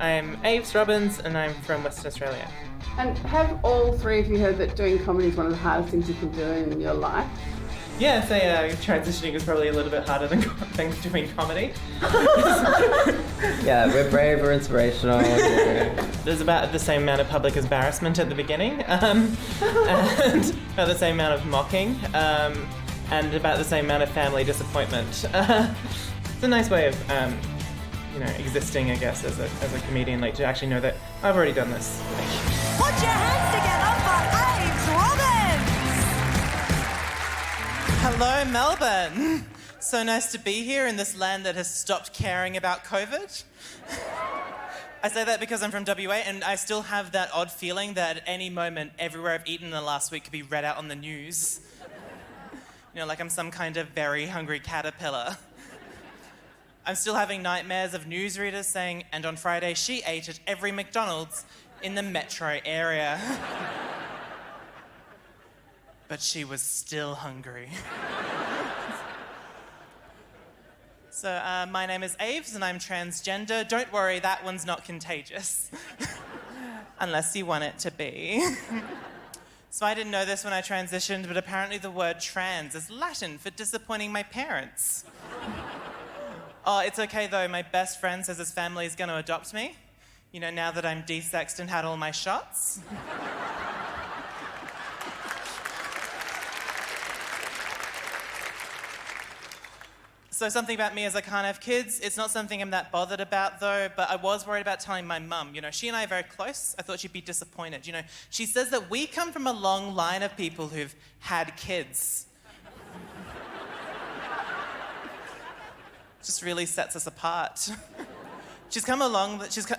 I'm Aves Robbins and I'm from Western Australia. And have all three of you heard that doing comedy is one of the hardest things you can do in your life? Yeah, I'd say transitioning is probably a little bit harder than doing comedy. Yeah, we're brave, we're inspirational. There's about the same amount of public embarrassment at the beginning, and about the same amount of mocking, and about the same amount of family disappointment. It's a nice way of, existing, I guess, as a comedian, like to actually know that I've already done this. Put your hands together for Aves Robbins! Hello, Melbourne. So nice to be here in this land that has stopped caring about COVID. I say that because I'm from WA and I still have that odd feeling that at any moment, everywhere I've eaten in the last week could be read out on the news. You know, like I'm some kind of very hungry caterpillar. I'm still having nightmares of newsreaders saying, and on Friday she ate at every McDonald's in the metro area. But she was still hungry. So my name is Aves and I'm transgender. Don't worry, that one's not contagious. Unless you want it to be. So I didn't know this when I transitioned, but apparently the word trans is Latin for disappointing my parents. Oh, it's okay though, my best friend says his family is gonna adopt me. You know, now that I'm de-sexed and had all my shots. So something about me is I can't have kids. It's not something I'm that bothered about though, but I was worried about telling my mum. You know, she and I are very close. I thought she'd be disappointed. You know, she says that we come from a long line of people who've had kids. Just really sets us apart. She's come along with it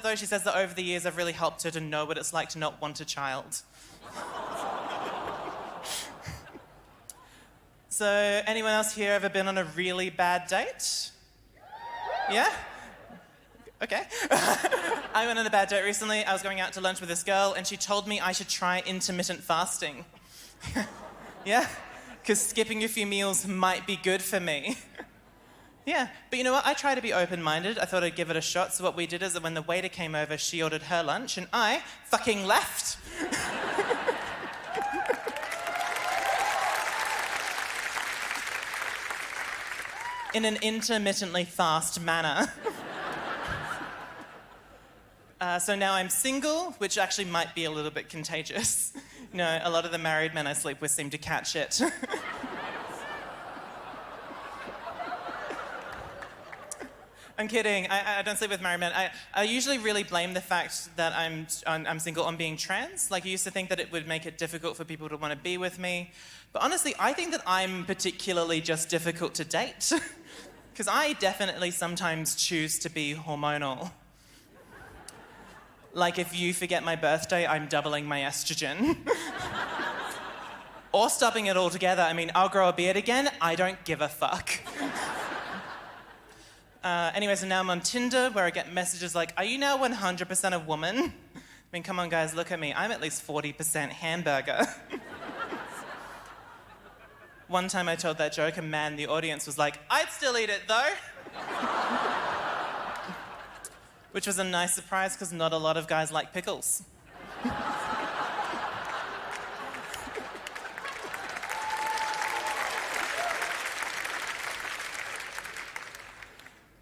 though. She says that over the years I've really helped her to know what it's like to not want a child. So, anyone else here ever been on a really bad date? Yeah? Okay. I went on a bad date recently. I was going out to lunch with this girl and she told me I should try intermittent fasting. Yeah? Because skipping a few meals might be good for me. Yeah, but you know what? I try to be open-minded. I thought I'd give it a shot. So what we did is that when the waiter came over, she ordered her lunch and I fucking left. In an intermittently fast manner. So now I'm single, which actually might be a little bit contagious. You know, a lot of the married men I sleep with seem to catch it. I'm kidding. I don't sleep with married men. I usually really blame the fact that I'm single on being trans. Like, I used to think that it would make it difficult for people to want to be with me. But honestly, I think that I'm particularly just difficult to date. Because I definitely sometimes choose to be hormonal. Like, if you forget my birthday, I'm doubling my estrogen. Or stopping it altogether. I mean, I'll grow a beard again. I don't give a fuck. Anyway, so now I'm on Tinder, where I get messages like, are you now 100% a woman? I mean, come on, guys, look at me. I'm at least 40% hamburger. One time I told that joke, and man, the audience was like, I'd still eat it, though. Which was a nice surprise, because not a lot of guys like pickles.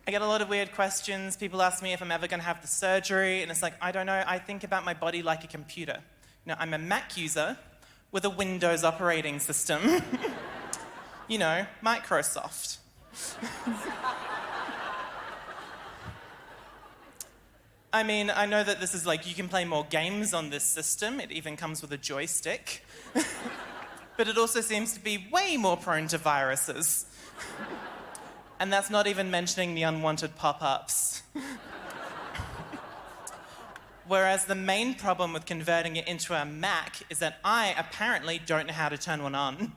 I get a lot of weird questions. People ask me if I'm ever going to have the surgery, and it's like, I don't know. I think about my body like a computer. You know, I'm a Mac user with a Windows operating system. You know, Microsoft. I mean, I know that this is like, you can play more games on this system. It even comes with a joystick. But it also seems to be way more prone to viruses. And that's not even mentioning the unwanted pop-ups. Whereas the main problem with converting it into a Mac is that I apparently don't know how to turn one on.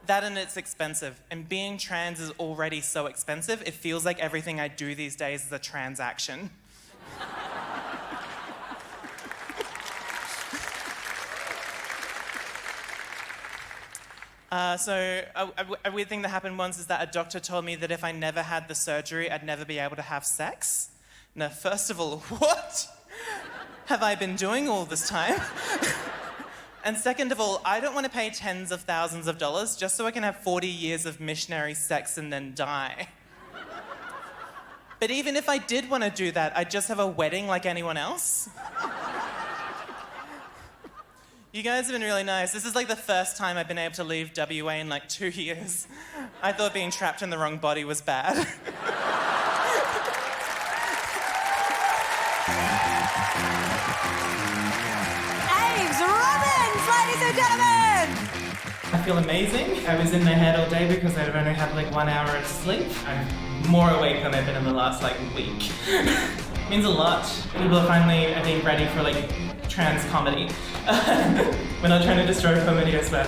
That and it's expensive. And being trans is already so expensive, it feels like everything I do these days is a transaction. So a weird thing that happened once is that a doctor told me that if I never had the surgery, I'd never be able to have sex. Now, first of all, what have I been doing all this time? And second of all, I don't want to pay tens of thousands of dollars just so I can have 40 years of missionary sex and then die. But even if I did want to do that, I'd just have a wedding like anyone else. You guys have been really nice. This is like the first time I've been able to leave WA in like 2 years. I thought being trapped in the wrong body was bad. Aves Robbins, ladies and gentlemen! I feel amazing. I was in my head all day because I've only had like 1 hour of sleep. I'm more awake than I've been in the last like week. It means a lot. People are finally, I think, ready for like trans comedy. We're not trying to destroy comedy as well.